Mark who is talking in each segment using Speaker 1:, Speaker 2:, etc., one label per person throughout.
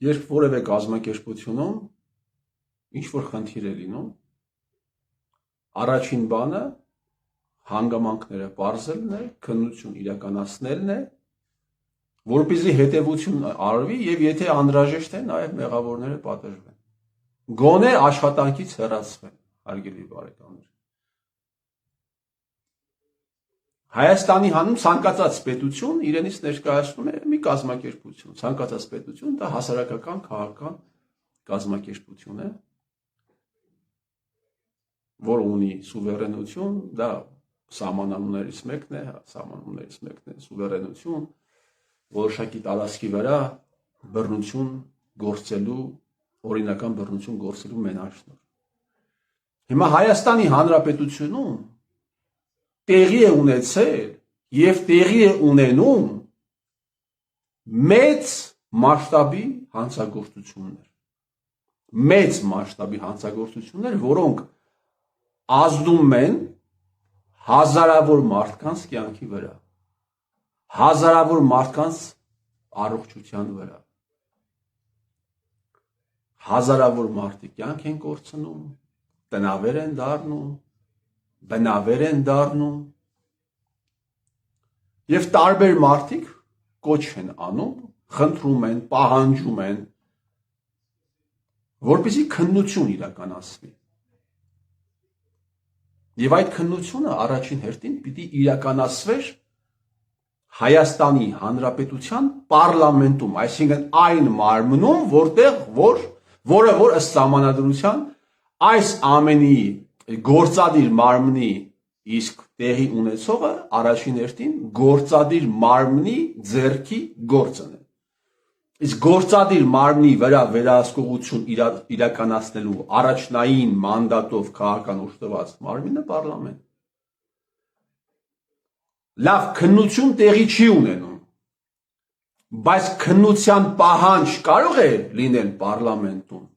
Speaker 1: Երբ որևէ կազմակերպությունում ինչ-որ խնդիր է լինում, առաջին բանը հանգամանքները պարզելն է, քննություն իրականացնելն է, որպեսզի հետևություն արվի եւ եթե անհրաժեշտ է, նաեւ մեղավորները պատժվեն։ Գոնե աշխատանքից հեռացվեն, հարգելի բարեկամներ։ Հայաստանի հանուն ցանկացած պետություն իրենից ներկայացնում է մի կազմակերպություն, ցանկացած պետություն դա հասարակական քաղաքական կազմակերպություն է, որ ունի սուվերենություն, դա սահմանումներից մեկն է, սուվերենություն, որոշակի տարածքի վրա բռնություն գործելու, օրինական բռնություն գործելու մենաշնորհ։ Հիմա Հայաստանի Հանրապետությունում տեղի է ունեցել եւ տեղի է ունենում մեծ մասշտաբի հանցագործություններ, որոնք ազդում են հազարավոր մարդկանց կյանքի վրա, հազարավոր մարդկանց առողջության վրա, հազարավոր մարդիկ կյանք են կորցնում, տնավեր են դառնում, բնավեր են դառնում եւ տարբեր մարդիկ կոչ են անում, խնդրում են, պահանջում են, որպեսզի քննություն իրականացվի։ Եվ այդ քննությունը առաջին հերթին պիտի իրականացվեր Հայաստանի Հանրապետության պարլամենտում, այսինքն այն մարմնում, որը ըստ սահմանադրության այս ամենի գործադիր մարմնի իսկ տեղի ունեցողը առաջին հերթին գործադիր մարմնի ձեռքի գործն է։ Իսկ գործադիր մարմնի վրա վերահսկողություն իրականացնելու առաջնային մանդատով քաղաքական ուժտված մարմինը պարլամենտ։ Լավ, քննություն տեղի չի ունենում, բայց քննության պահանջ կարող է լինել պարլամենտում։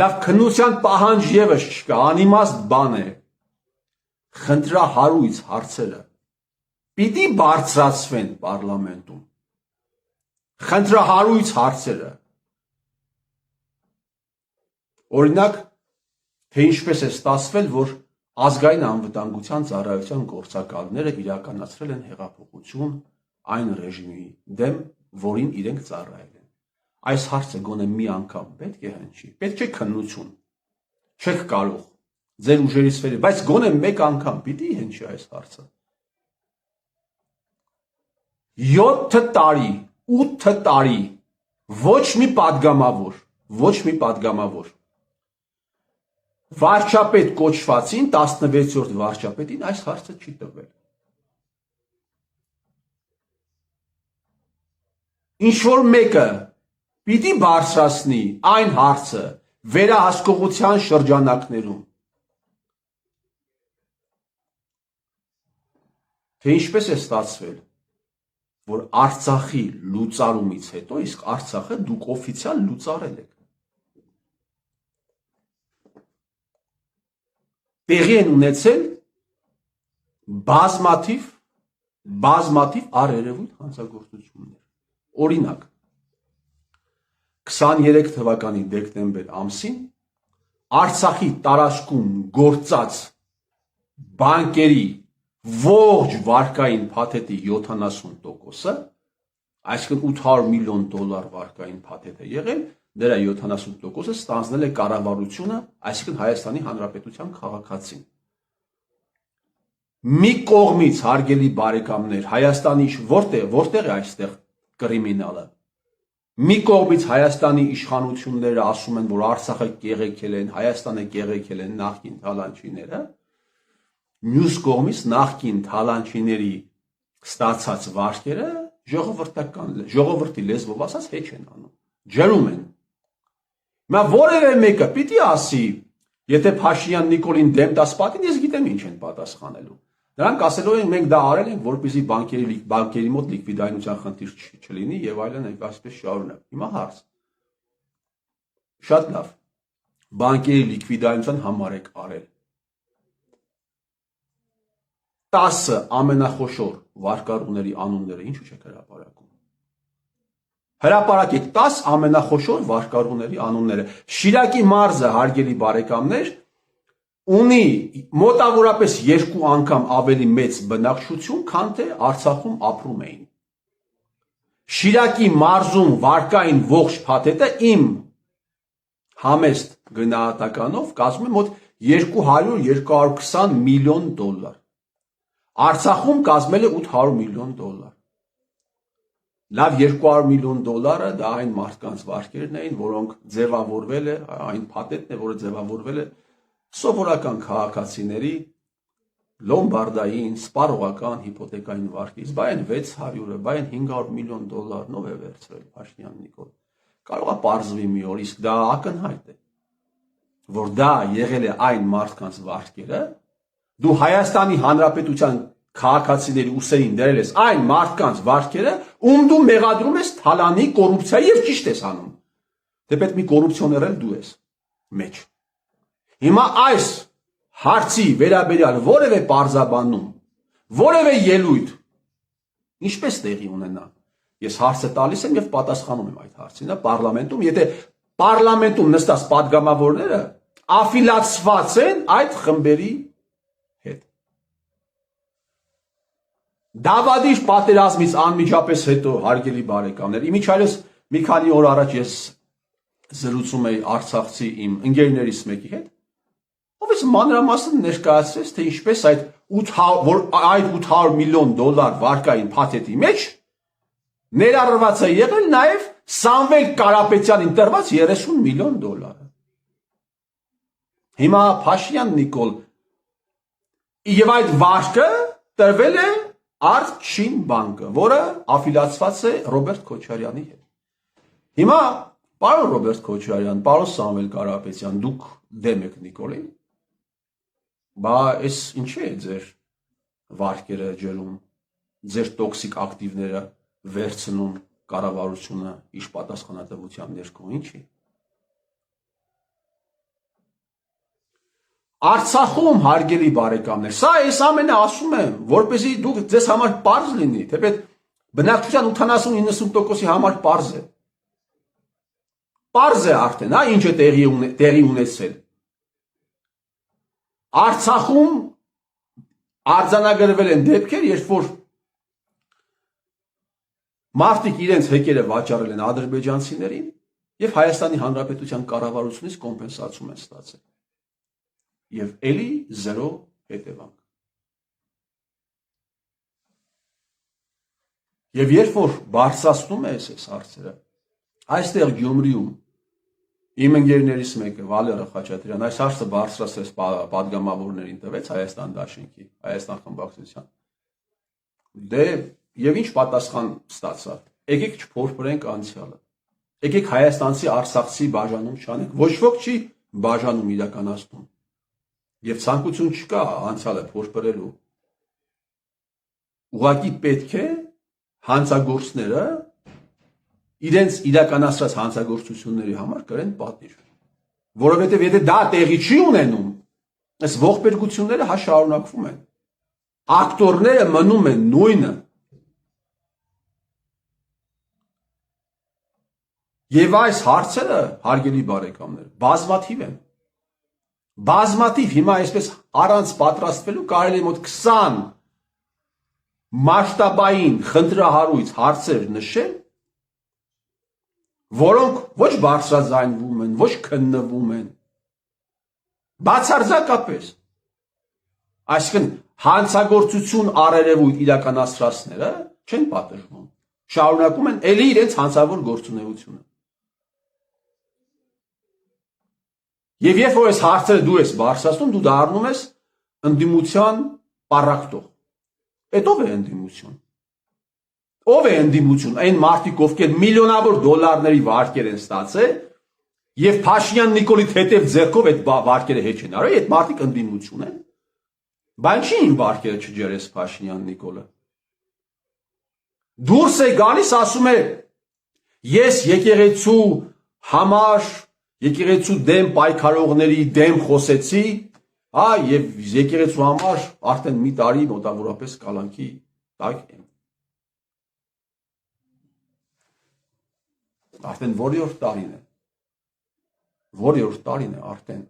Speaker 1: Լավ, քննության պահանջ եւս չկա, անիմաստ բան է։ Խնդրահարույց հարցերը պիտի բարձրացվեն պարլամենտում։ Խնդրահարույց հարցերը։ Օրինակ, թե ինչպես է ստացվել, որ ազգային անվտանգության ծառայության գործակալները իրականացրել են հեղափոխություն այն ռեժիմի դեմ, որին իրենք ծառայել են։ Այս հարցը գոնե մի անգամ պետք է հնչի, պետք է քննություն։ Չեք կարող ձեր ուժերի սֆերի, բայց գոնե մեկ անգամ պիտի հնչի այս հարցը։ 7 տարի, 8 տարի ոչ մի падգամավոր վարչապետ կոչվածին 16-րդ վարչապետին այս հարցը չի տվել։ Ինչ որ մեկը պիտի բարձրացնի այն հարցը վերահսկողության շրջանակներում, թե ինչպես է ստացվել, որ Արցախի լուծարումից հետո իսկ Արցախը դուք օֆիցիալ լուծարել եք։ Տեղի են ունեցել բազմաթիվ առերևույթ հանցագործություններ։ Օրինակ, 23 թվականի դեկտեմբեր ամսին Արցախի տարածքում գործած բանկերի ողջ վարկային փաթեթի 70%-ը, այսինքն $800 միլիոն վարկային փաթեթ է եղել, դրա 70%-ը ստանձնել է կառավարությունը, այսինքն Հայաստանի Հանրապետության քաղաքացին։ Մի կողմից, հարգելի բարեկամներ, Հայաստանի որտեղ է այստեղ կրիմինալը։ Մի կողմից Հայաստանի իշխանությունները ասում են, որ Արցախը կեղեքել են, Հայաստանը կեղեքել են նախկին թալանչիները, մյուս կողմից նախկին թալանչիների ստացած վարկերը ժողովրդի լեզվով ասած հեչ են անում, ջրում են։ Հիմա որևէ մեկը պիտի ասի, եթե Փաշինյան Նիկոլին դեմ տաս պատին, ես գիտեմ ինչ են պատասխանելու։ Նրանք ասելով են մենք դա արել ենք, որպեսզի բանկերի մոտ լիկվիդայնության խնդիր չլինի եւ այլն, այսպես շարունակ։ Հիմա հարց։ Շատ լավ։ Բանկերի լիկվիդայնության համար եք արել։ 10 ամենախոշոր վարկառուների անունները ինչու չեք հրապարակում։ Հրապարակեք 10 ամենախոշոր վարկառուների անունները։ Շիրակի մարզը, հարգելի բարեկամներ, ունի մոտավորապես 2 անգամ ավելի մեծ բնակչություն, քան թե Արցախում ապրում էին։ Շիրակի մարզում վարկային ողջ փաթեթը իմ համեստ գնահատականով կազմում է մոտ 200-220 միլիոն դոլար։ Արցախում կազմել է 800 միլիոն դոլար։ Լավ 200 միլիոն դոլարը դա այն մարդկանց վարկերն էին, որոնք ձևավորվել է, այն փաթեթն է, որը ձևավորվել է սովորական քաղաքացիների լոմբարդային, սպառողական հիպոթեկային վարկից, բա այն 600-ը, բա այն 500 միլիոն դոլարն ով է վերցրել Փաշինյան Նիկոլ։ Կարող է պարզվի մի օր, իսկ դա ակնհայտ է, որ դա եղել է այն մարդկանց վարկերը, դու Հայաստանի Հանրապետության քաղաքացիների ուսերին դրել ես այն մարդկանց վարկերը, ում դու մեղադրում ես թալանի, կոռուպցիայի եւ ճիշտ ես անում։ Դե պետք մի կոռուպցիոներ էլ դու ես մեջ։ Հիմա այս հարցի վերաբերյալ որևէ պարզաբանում, որևէ ելույթ ինչպես տեղի ունենա։ Ես հարցը տալիս եմ եւ պատասխանում եմ այդ հարցին, պարլամենտում, եթե պարլամենտում նստած падգամավորները աֆիլացված են այդ խմբերի հետ։ Դավադիր պատերազմից անմիջապես հետո, հարգելի բարեկամներ, իմիջիայլոց մի քանի օր առաջ ես զրուցում էի արցախցի իմ ընկերներից մեկի հետ, ով ես մանրամասն ներկայացրեց, թե ինչպես այդ 800 միլիոն դոլար վարկային փաթեթի մեջ ներառված է եղել նաև Սամվել Կարապետյանին տրված 30 միլիոն դոլարը։ Հիմա Փաշինյան Նիկոլ եւ այդ վարկը տրվել է Արցին բանկը, որը աֆիլացված է Ռոբերտ Քոչարյանի հետ։ Հիմա, պարոն Ռոբերտ Քոչարյան, պարոն Սամվել Կարապետյան, դուք դեմ եք Նիկոլին, բա այս ինչի է ձեր վարկերը ջրում, ձեր տոքսիկ ակտիվները վերցնում կառավարությունը իշխպատասխանատվության ներքո, ինչի։ Արցախում, հարգելի բարեկամներ, սա ես ամենը ասում եմ, որպեսզի դուք ձեզ համար պարզ լինի, թեպետ բնակչության 80-90%-ի համար պարզ է։ Պարզ է արդեն, ինչ է տեղի ունեցել։ Արցախում արձանագրվել են դեպքեր, երբ որ մարդիկ իրենց հեկերը վաճառել են ադրբեջանցիներին եւ Հայաստանի Հանրապետության կառավարությունից կոմպենսացում են ստացել։ Եվ էլի զերո հետևանք։ Եվ երբ որ բարձրացնում ես այս հարցերը, այստեղ Գյումրիում իմ ընկերներից մեկը Վալերը Խաչատրյան այս հարցը բարձրացրեց падգամավորներին տվեց Հայաստան Դաշինքի, Հայաստան խմբակցության։ Դե եւ ինչ պատասխան ստացավ։ Եկեք չփորփրենք անցյալը։ Եկեք հայաստանցի արցախցի բաժանում չանենք։ Ոչ ոք չի բաժանում իրականացնում։ Եվ ցանկություն չկա անցյալը փորփրելու։ Ուղղակի պետք է հանցագործները իրենց իրականացրած հանցագործությունների համար կրեն պատիժ։ Որովհետև եթե դա տեղի չի ունենում, այս ողբերգությունները հա շարունակվում են։ Ակտորները մնում են նույնը։ Եվ այս հարցերը, հարգելի բարեկամներ, բազմաթիվ են։ Բազմաթիվ հիմա այսպես առանց պատրաստվելու կարելի է մոտ 20 մասշտաբային խնդրահարույց հարցեր նշել, որոնք ոչ բարձրաձայնվում են, ոչ քննվում են, բացարձակապես։ Այսինքն հանցագործություն առերևույթ իրականացրածները չեն պատժվում, շարունակում են էլի իրենց հանցավոր գործունեությունը։ Եվ երբ որ այս հարցերը դու ես բարձրացնում, դու դառնում ես ընդդիմության պառակտող։ Այդ ով է ընդդիմություն։ Ով է ընդդիմություն։ Այն մարդիկ, ովքեր միլիոնավոր դոլարների վարկեր են ստացել եւ Փաշինյան Նիկոլի հետև ձեռքով այդ վարկերը հեչ են արել, այդ մարդիկ ընդդիմություն են։ Բայց ինչի իմ վարկերը չջրես Փաշինյան Նիկոլը։ Դուրս է գալիս, ասում է. ես եկեղեցու համար, եկեղեցու դեմ պայքարողների դեմ խոսեցի, եւ եկեղեցու համար արդեն մի տարի մոտավորապես կալանքի տակ եմ։ Արդեն որի՞որ տարին է։ Որի՞որ տարին է արդեն։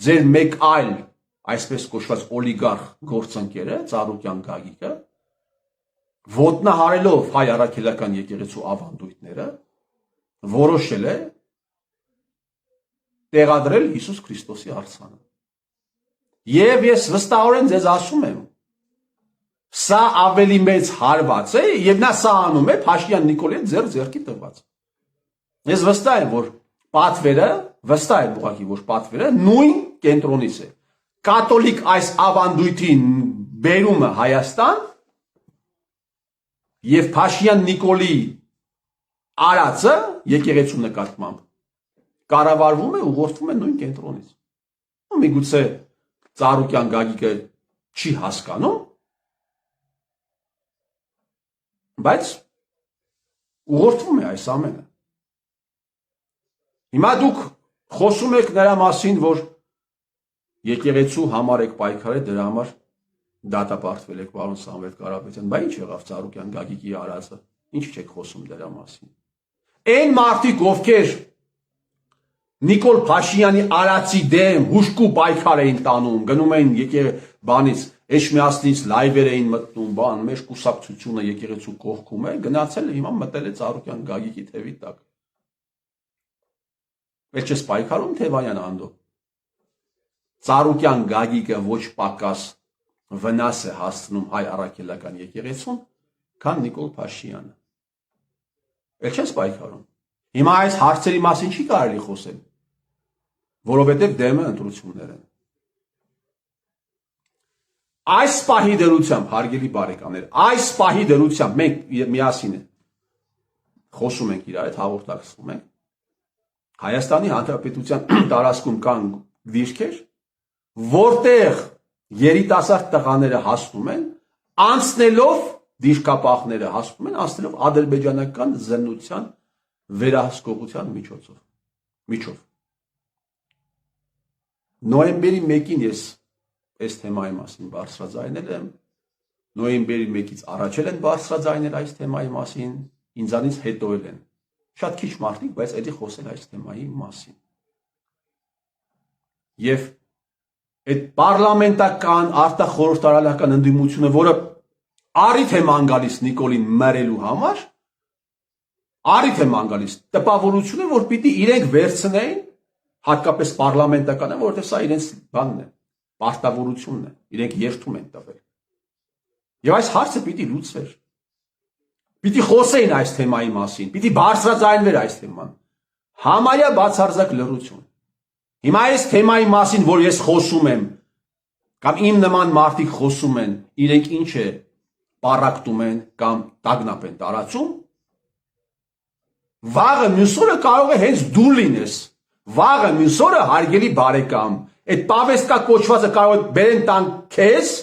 Speaker 1: Ձեր մեկ այլ այսպես կոչված օլիգարխ գործընկերը Ծառուկյան Գագիկը ոտնահարելով հայ առաքելական եկեղեցու ավանդույթները որոշել է տեղադրել Հիսուս Քրիստոսի արձանը։ Եվ ես վստահորեն ձեզ ասում եմ, սա ավելի մեծ հարված է եւ նա սա անում է Փաշինյան Նիկոլի ձեռքի տված։ Ես վստահ եմ, որ պատվերը նույն կենտրոնից է։ Կաթոլիկ այս ավանդույթի բերումը Հայաստան եւ Փաշինյան Նիկոլի արածը եկեղեցու նկատմամբ կառավարվում է, ուղղորդվում է նույն կենտրոնից։ Ու միգուցե Ծառուկյան Գագիկը չի հասկանում, բայց ուղղորդվում է այս ամենը։ Հիմա դուք խոսում եք նրա մասին, որ եկեղեցու համար եք պայքարել, դրա համար դատապարտվել եք պարոն Սամվել Կարապետյան, բայց ինչ եղավ Ծառուկյան Գագիկի արածը, ինչ չեք խոսում դրա մասին։ Այն մարդիկ, ովքեր Նիկոլ Փաշինյանի արածի դեմ հուշկու պայքար էին տանում, գնում էին բանից, Էջմիածնից լայվեր էին մտնում, բան, մեր կուսակցությունը եկեղեցու կողքում է, գնացել է հիմա մտել է Ծառուկյան Գագիկի թևի տակ։ Ել չես պայքարում Թևանյան Անդո։ Ծառուկյան Գագիկը ոչ պակաս վնաս է հասցնում հայ առաքելական եկեղեցուն, քան Նիկոլ Փաշինյանը։ Ել չես պայքարում։ Հիմա այս հարցերի մասին չի կարելի խոսել, որովհետև դեմը ընտրություններ են։ Այս պահի դրությամբ, հարգելի բարեկամներ, այս պահի դրությամբ մենք միասին խոսում ենք իրար հետ, հաղորդակցվում ենք։ Հայաստանի Հանրապետության տարածքում կան դիրքեր, որտեղ երիտասարդ տղաները հասնում են, անցնելով դիրքապահները հասնում են, անցնելով ադրբեջանական զննության վերահսկողության միջով։ Նոյեմբերի 1-ին ես այս թեմայի մասին բարձրաձայնել եմ, նոյեմբերի 1-ից առաջ են բարձրաձայնել այս թեմայի մասին, ինձանից հետո են։ Շատ քիչ մարդիկ, բայց էլի խոսել այս թեմայի մասին։ Եվ այդ պարլամենտական արտախորհրդարանական ընդդիմությունը, որը առիթ է ման գալիս Նիկոլին մերելու համար, առիթ է ման գալիս, տպավորություն է, որ պիտի իրենք վերցնեին, հատկապես պարլամենտականը, որովհետև սա իրենց բանն է, պարտավորությունն է, իրենք երթում են տվել։ Եվ այս հարցը պիտի լուծվեր։ Պիտի խոսեին այս թեմայի մասին, պիտի բարձրաձայնվեր այս թեման։ Համարյա բացարձակ լռություն։ Հիմա այս թեմայի մասին, որ ես խոսում եմ, կամ իմ նման մարդիկ խոսում են, իրենք ինչ է պառակտում են կամ տագնապ են տարածում, վաղը մյուս օրը կարող է հենց դու լինես, վաղը մյուս օրը հարգելի բարեկամ, այդ պավեստկա կոչվածը կարող է բերեն տան քեզ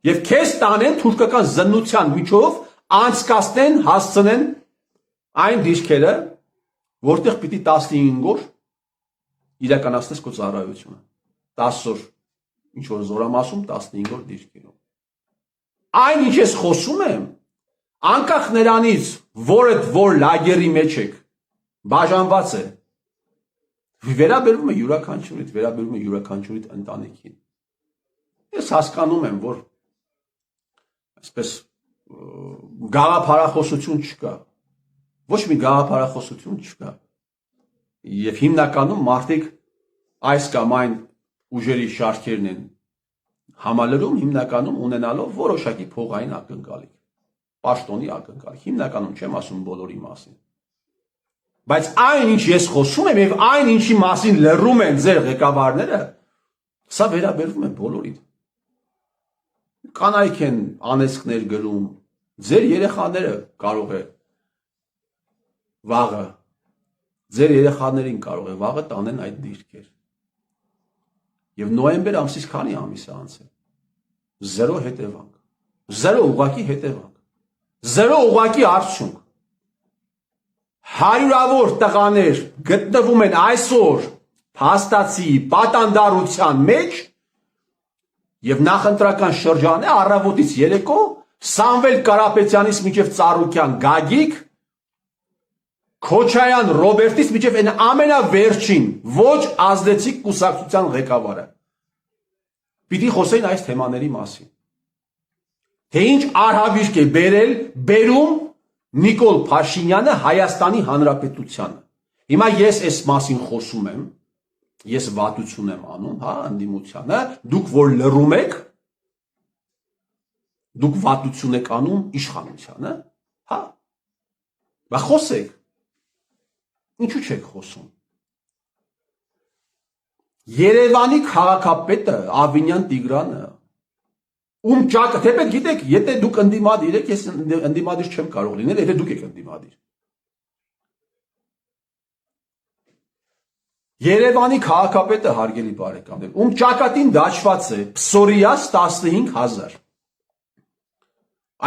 Speaker 1: եւ քեզ տանեն թուրքական զննության միջով անցկացնեն, հասցնեն այն դիրքերը, որտեղ պիտի 15 օր իրականացնես քո ծառայությունը։ 10 օր ինչ որ զորամասում, 15 օր դիրքերում։ Այն ինչ ես խոսում եմ, անկախ նրանից, որ լագերի մեջ եք, բաժանված է, վերաբերվում է յուրաքանչյուրիդ, վերաբերվում է յուրաքանչյուրիդ ընտանիքին։ Ես հասկանում եմ, որ այսպես գաղափարախոսություն չկա, ոչ մի գաղափարախոսություն չկա, և հիմնականում մարդիկ այս կամ այն ուժերի շարքերն են համալրում, հիմնականում ունենալով որոշակի փողային ակնկալիք, պաշտոնի ակնկալիք, հիմնականում չեմ ասում բոլորի մասին։ Բայց այն ինչ ես խոսում եմ և այն ինչի մասին լռում են ձեր ղեկավարները, սա վերաբերվում է բոլորին։ Կանայք են անեծքներ գրում, ձեր երեխաները կարող է վաղը, ձեր երեխաներին կարող է վաղը տանեն այդ դիրքեր։ Եվ նոյեմբեր ամսից քանի ամիս է անցել։ Զերո հետևանք, զերո ուղղակի հետևանք, զերո ուղղակի արդյունք։ Հարյուրավոր տղաներ գտնվում են այսօր փաստացի պատանդարության մեջ եւ նախընտրական շրջանը առավոտից երեկո Սամվել Կարապետյանից մինչև Ծառուկյան Գագիկ Քոչարյան Ռոբերտից մինչև այն ամենավերջին ոչ ազդեցիկ կուսակցության ղեկավարը պիտի խոսեին այս թեմաների մասին։ Թե ինչ արհավիրք է բերում Նիկոլ Փաշինյանը Հայաստանի Հանրապետությանը։ Հիմա ես այս մասին խոսում եմ, ես վատություն եմ անում, հա, ընդդիմությանը, դուք որ լռում եք, դուք վատություն եք անում իշխանությանը, հա։ Բա խոսեք։ Ինչու չեք խոսում։ Երևանի քաղաքապետը Ավինյան Տիգրանը թեպետ գիտեք, եթե դուք ընդդիմադիր եք, ես ընդդիմադիր չեմ կարող լինել, եթե դուք եք ընդդիմադիր։ Երևանի քաղաքապետը հարգելի բարեկամներ, ճակատին դաշված է Պսորիաս 15,000։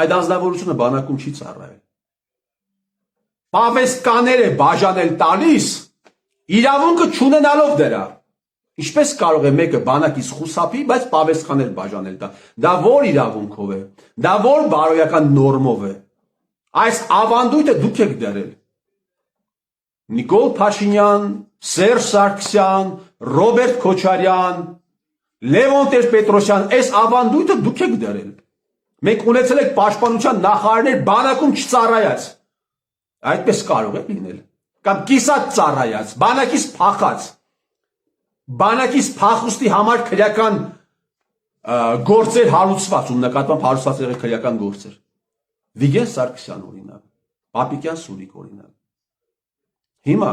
Speaker 1: Այդ անձնավորությունը բանակում չի ծառայել։ Պավեստկաներ է բաժանել տալիս, իրավունքը չունենալով դրա։ Ինչպես կարող է մեկը բանակից խուսափի, բայց պավեստկաներ բաժանել տա։ Դա որ իրավունքով է, դա որ բարոյական նորմով է։ Այս ավանդույթը դուք եք դրել։ Նիկոլ Փաշինյան, Սերժ Սարգսյան, Ռոբերտ Քոչարյան, Լևոն Տեր-Պետրոսյան, այս ավանդույթը դուք եք դրել։ Մենք ունեցել ենք պաշտպանության նախարարներ բանակում չծառայած։ Այդպես կարող է լինել։ Կամ կիսատ ծառայած, բանակից փախած։ Բանակից փախուստի համար քրեական գործեր հարուցված ու նկատմամբ հարուցված եղել քրեական գործեր։ Վիգեն Սարգսյան օրինակ, Պապիկյան Սուրիկ օրինակ։ Հիմա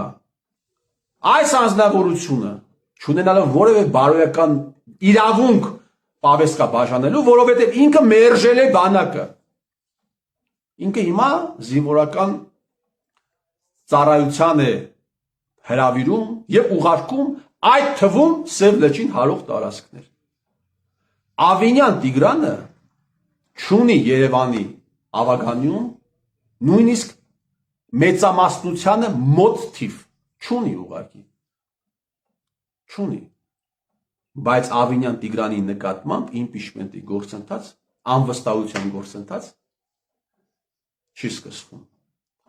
Speaker 1: այս անձնավորությունը չունենալով որևէ բարոյական իրավունք պավեստկա բաժանելու, որովհետև ինքը մերժել է բանակը։ Ինքը հիմա զինվորական ծառայության է հրավիրում եւ ուղարկում այդ թվում Սև լճին հարող տարածքներ։ Ավինյան Տիգրանը չունի Երևանի ավագանյուն նույնիսկ մեծամասնությանը մոտ թիվ չունի ուղղակի։ Չունի։ Բայց Ավինյան Տիգրանի նկատմամբ իմպիչմենտի գործընթաց, անվստահության գործընթաց չի սկսվում։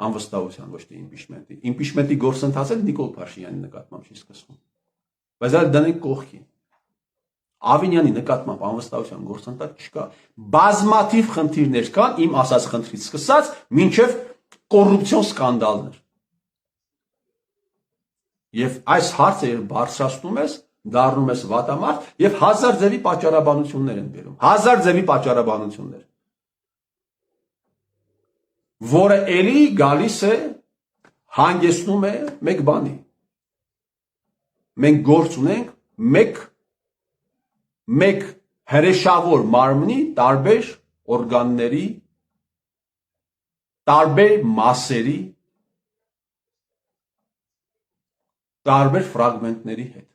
Speaker 1: Անվստահության ոչ թե իմպիչմենտի։ Իմպիչմենտի գործընթացը Նիկոլ Փաշինյանի նկատմամբ չի սկսվում։ Բայց այդ դնենք կողքի։ Ավինյանի նկատմամբ անվստահության գործընթաց չկա։ Բազմաթիվ խնդիրներ կան, իմ ասած խնդրից սկսած, մինչև կոռուպցիոն սկանդալներ։ Եվ այս հարցը երբ բարձրացնում ես, դառնում ես վատամարդ եւ հազար ձևի պատճառաբանություններ են բերում։ Հազար ձևի պատճառաբանություններ։ Որը էլի գալիս է հանգեցնում է մեկ բանի։ Մենք գործ ունենք մեկ հրեշավոր մարմնի տարբեր օրգանների, տարբեր մասերի, տարբեր ֆրագմենտների հետ։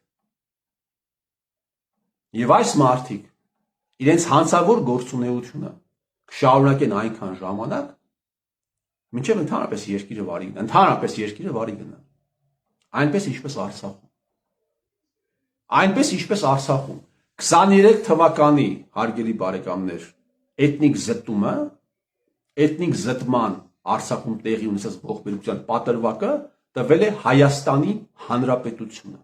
Speaker 1: Եվ այս մարդիկ իրենց հանցավոր գործունեությունը կշարունակեն այնքան ժամանակ, մինչև ընդհանրապես երկիրը վարի գնա։ Այնպես ինչպես Արցախում։ Այնպես ինչպես Արցախում 23 թվականի հարգելի բարեկամներ էթնիկ զտման Արցախում տեղի ունեցած ողբերգության պատրվակը տվել է Հայաստանի Հանրապետությունը։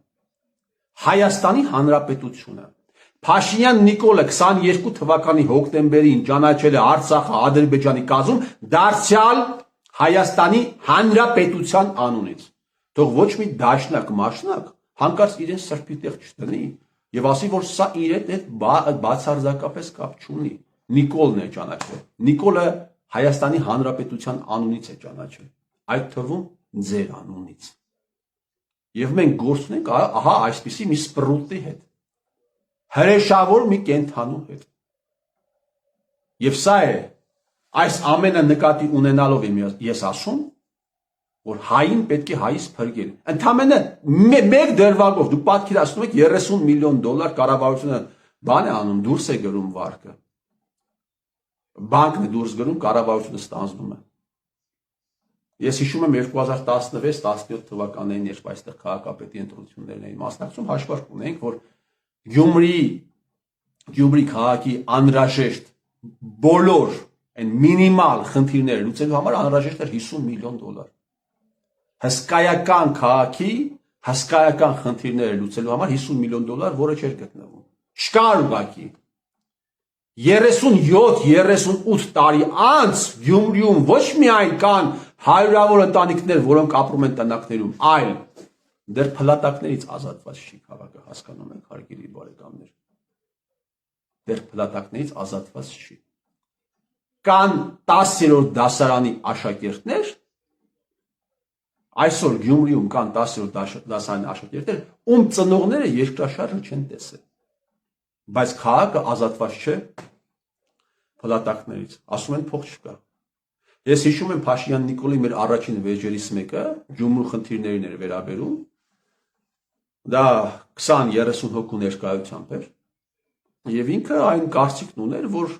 Speaker 1: Հայաստանի Հանրապետությունը։ Փաշինյան Նիկոլը 22 թվականի հոկտեմբերին ճանաչել է Արցախը Ադրբեջանի կազմում դարձյալ Հայաստանի Հանրապետության անունից։ Թող ոչ մի դաշնակ մաշնակ հանկարծ իրեն սրբի տեղ չտնի եւ ասի, որ սա իր հետ բացարձակապես կապ չունի։ Նիկոլն է ճանաչել։ Նիկոլը Հայաստանի Հանրապետության անունից է ճանաչել։ Այդ թվում ձեր անունից։ Եվ մենք գործ ունենք ահա այսպիսի մի սպրուտի հետ։ Հրեշավոր մի կենթանու հետ։ Եվ սա է, այս ամենը նկատի ունենալով եմ ես ասում, որ հային պետք է հայից փրկել։ Ընդամենը մեկ դրվագով դուք պատկերացնում եք 30 միլիոն դոլար կառավարությունը բան է անում, դուրս է գրում վարկը։ Բանկն է դուրս գրում, կառավարությունը ստանձնում է։ Ես հիշում եմ 2016-17 թվականներին, երբ այստեղ քաղաքապետի ընտրություններն էին մասնակցում, հաշվարկ ունենք, որ Գյումրի քաղաքի անհրաժեշտ բոլոր այն մինիմալ խնդիրները լուծելու համար անհրաժեշտ էր 50 միլիոն դոլար։ հսկայական քաղաքի հսկայական խնդիրները լուծելու համար $50 միլիոն, որը չէր գտնվում։ Չկար ուղղակի։ 37-38 տարի անց Գյումրիում ոչ միայն կան հարյուրավոր ընտանիքներ, որոնք ապրում են տնակներում, այլ դեռ փլատակներից ազատված չի քաղաքը, հասկանում եք, հարգելի բարեկամներ։ Դեռ փլատակներից ազատված չի։ Կան 10-րդ դասարանի աշակերտներ, այսօր Գյումրիում կան 10-րդ դասարանի աշակերտներ, ում ծնողները երկրաշարժը չեն տեսել, բայց քաղաքը ազատված չէ փլատակներից, ասում են փող չկա։ Ես հիշում եմ Փաշինյան Նիկոլի մեր առաջին վեճերից մեկը Գյումրու խնդիրներին էր վերաբերում, դա 20-30 հոգու ներկայությամբ էր, եւ ինքը այն կարծիքն ուներ, որ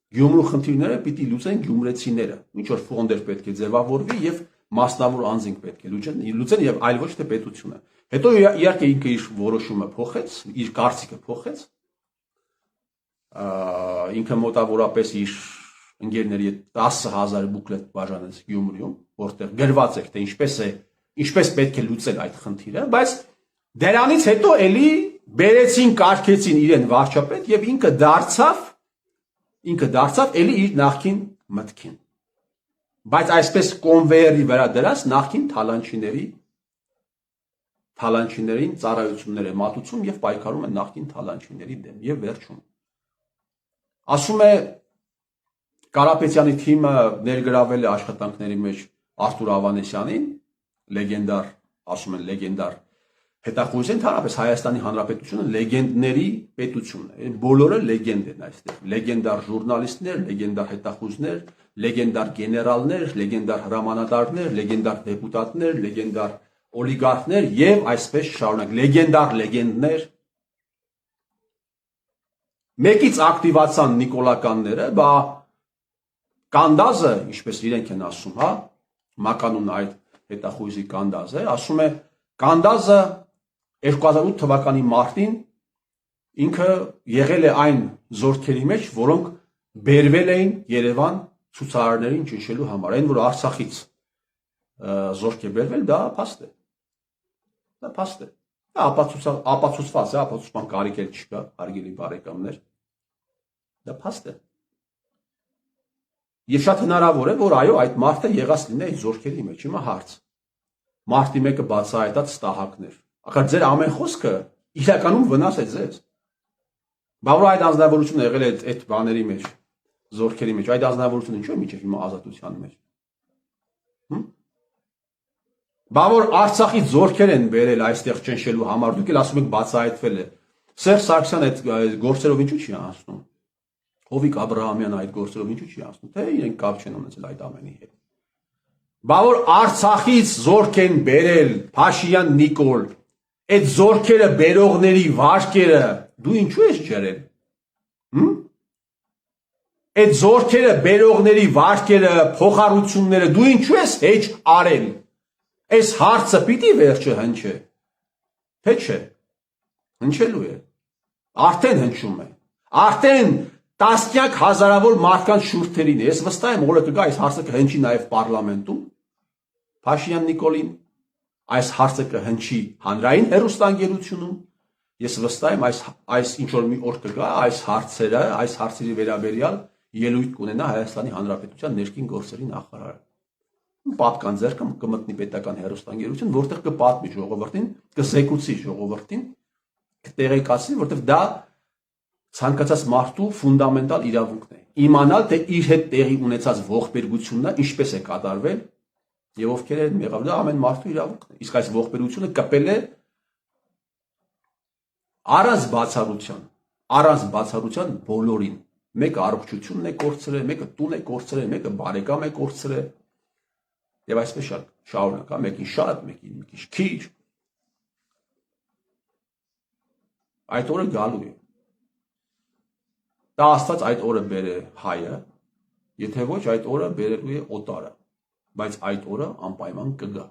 Speaker 1: Գյումրու խնդիրները պիտի լուծեն գյումրեցիները, ինչ որ ֆոնդեր պետք է ձևավորվի եւ մասնավոր անձինք պետք է լուծեն եւ այլ ոչ թե պետությունը։ Հետո իհարկե ինքը իր որոշումը փոխեց, իր կարծիքը փոխեց, ինքը մոտավորապես իր ընկերների 10,000 բուկլետ բաժանեց Գյումրիում, որտեղ գրված է թե ինչպես պետք է լուծել այդ խնդիրը, բայց դրանից հետո էլի բերեցին, կարգեցին իրեն վարչապետ եւ ինքը դարձավ էլի իր նախկին մտքին։ Բայց այսպես կոնվեյերի վրա դրած նախկին թալանչիներին ծառայություններ է մատուցում եւ պայքարում է նախկին թալանչիների դեմ եւ վերջում։ Ասում է Կարապետյանի թիմը ներգրավել է աշխատանքների մեջ Արթուր Ավանեսյանին, լեգենդար, ասում են լեգենդար հետախույզ են, ընդհանրապես Հայաստանի Հանրապետությունը լեգենդների պետությունն է, բոլորը լեգենդ են այստեղ, լեգենդար ժուրնալիստներ, լեգենդար հետախույզներ, լեգենդար գեներալներ, լեգենդար հրամանատարներ, լեգենդար դեպուտատներ, լեգենդար օլիգարխներ եւ այսպես շարունակ, լեգենդար լեգենդներ։ Մեկից ակտիվացան նիկոլականները, բա Կանդազը, ինչպես իրենք են ասում, հա, մականուն այդ հետախույզի Կանդազը, ասում է Կանդազը 2008 թվականի մարտին ինքը եղել է այն զորքերի մեջ, որոնք բերվել էին Երևան ցուցարարներին ճնշելու համար, այն որ Արցախից զորք է բերվել, դա փաստ է։ Դա փաստ է։ Դա ապացուցված է, ապացուցման կարիք էլ չկա, հարգելի բարեկամներ։ Դա փաստ է։ Եվ շատ հնարավոր է, որ այո, այդ մարդը եղած լինի այդ զորքերի մեջ, հիմա հարց։ Մարտի մեկը բացահայտած ստահակներ։ Ախր ձեր ամեն խոսքը իրականում վնաս է ձեզ։ Բա որ այդ անձնավորությունը եղել է այդ բաների մեջ, զորքերի մեջ, այդ անձնավորությունը ինչու է միջև հիմա ազատության մեջ։ Բա որ Արցախից զորքեր են բերել այստեղ ճնշելու համար, դուք էլ ասում եք բացահայտվել է։ Սերժ Սարգսյանը այդ գործերով ինչու չի անցնում։ Հովիկ Աբրահամյանը այդ գործերով ինչու չի անցնում, թե իրենք կապ չեն ունեցել այդ ամենի հետ։ Բա որ Արցախից զորք են բերել Փաշինյան Նիկոլ, այդ զորքերը բերողների վարկերը դու ինչու ես ջրել։ Այդ զորքերը բերողների վարկերը, փոխառությունները դու ինչու ես հեչ արել։ Այս հարցը պիտի վերջը հնչե։ Թե չէ։ Հնչելու է։ Արդեն հնչում է։ Արդեն տասնյակ հազարավոր մարդկանց շուրթերին է։ Ես վստահ եմ, օրը կգա այս հարցը կհնչի նաև պարլամենտում։ Փաշինյան Նիկոլին այս հարցը կհնչի հանրային հեռուստաընկերությունում։ Ես վստահ եմ այս ինչ որ մի օր կգա այս հարցերի վերաբերյալ ելույթ կունենա Հայաստանի Հանրապետության ներքին գործերի նախարարը։ Պատկան ձեռքը կմտնի պետական հեռուստաընկերություն, որտեղ կպատմի ժողովրդին, կզեկուցի ժողովրդին, կտեղեկացնի, որտեղ դա ցանկացած մարդու ֆունդամենտալ իրավունքն է։ Իմանալ, թե իր հետ տեղի ունեցած ողբերգությունը ինչպես է կատարվել եւ ովքեր են եղավ, դա ամեն մարդու իրավունքն է։ Իսկ այս ողբերգությունը կպել է առանց բացառության բոլորին։ Մեկը առողջությունն է կորցրել, մեկը տուն է կորցրել, մեկը բարեկամ է կորցրել։ Եվ այսպես շարունակ, մեկին շատ, մեկին մի քիչ քիչ։ Այդ օրը գալու է։ Դա Աստված այդ օրը բերե հայը, եթե ոչ այդ օրը բերելու է օտարը, բայց այդ օրը անպայման կգա։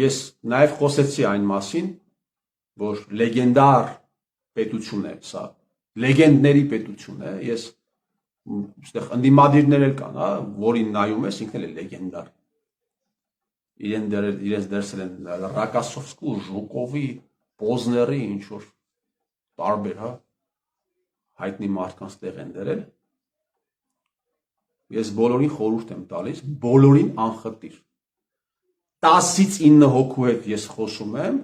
Speaker 1: Ես նաև խոսեցի այն մասին, որ լեգենդար պետություն է սա, լեգենդների պետություն է, ես այստեղ ընդդիմադիրներ էլ կան, հա, որին նայում ես ինքն էլ է լեգենդար։ իրենց դերսել են Ռակասովսկու, Ժուկովի, Պոզների, ինչ որ տարբեր, հա, հայտնի մարդկանց տեղ են դրել։ Ես բոլորին խորհուրդ եմ տալիս, բոլորին անխտիր։ 10-ից 9 հոգու հետ ես խոսում եմ,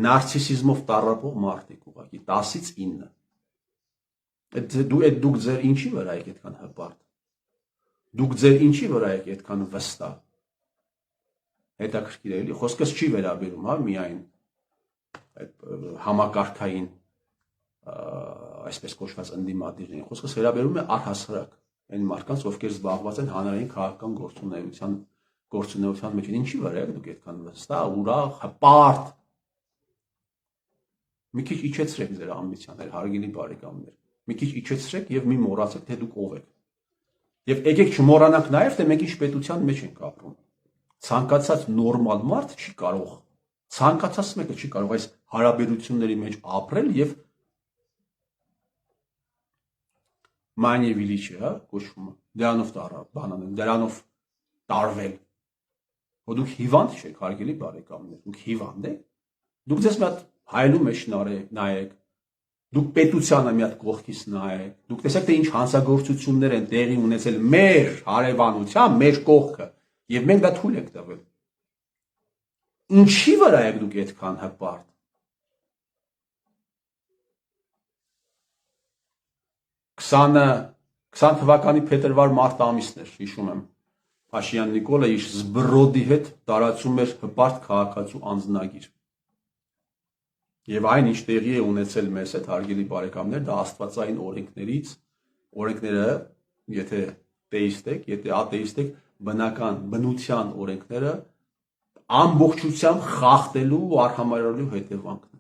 Speaker 1: նարցիսիզմով տառապող մարդիկ ուղղակի 10-ից 9։ Դուք ձեր ինչի վրա եք այդքան հպարտ։ Դուք ձեր ինչի վրա եք այդքան վստահ։ Հետաքրքիր է, էլի, խոսքս չի վերաբերում, հա, միայն այդ համակարգային այսպես կոչված ընդդիմադիրներին, խոսքս վերաբերում է առհասարակ այն մարդկանց, ովքեր զբաղված են հանրային քաղաքական գործունեության մեջ, ինչի վրա եք դուք այդքան վստահ, ուրախ, հպարտ։ Մի քիչ իջեցրեք ձեր ամբիցիաները, հարգելի բարեկամներ, մի քիչ իջեցրեք եւ մի մոռացեք, թե դուք ով եք։ Եվ եկեք չմոռանանք նաեւ, թե մենք ինչ պետության մեջ ենք ապրում։ Ցանկացած նորմալ մարդ չի կարող, ցանկացած մեկը չի կարող այս հարաբերությունների մեջ ապրել եւ մանիե վիլիչը, հա, կոչվում է, դրանով տարվել։ Որ դուք հիվանդ չեք, հարգելի բարեկամներ, դուք հիվանդ եք։ Դուք ձեզ մի հատ հայելու մեջ նայեք, դուք պետությանը մի հատ կողքից նայեք, դուք տեսեք, թե ինչ հանցագործություններ են տեղի ունեցել մեր հարևանությամբ, մեր կողքը, եւ մենք դա թույլ ենք տվել։ Ինչի վրա եք դուք այդքան հպարտ։ 20 թվականի փետրվար-մարտ ամիսն էր, հիշում եմ, Փաշինյան Նիկոլը իր զբրոդի հետ տարածում էր հպարտ քաղաքացու անձնագիր։ Եվ այն ինչ տեղի է ունեցել մեզ հետ, հարգելի բարեկամներ, դա աստվածային օրենքները, եթե թեիստ եք, եթե աթեիստ եք, բնական բնության օրենքները ամբողջությամբ խախտելու ու արհամարհելու հետևանքն է։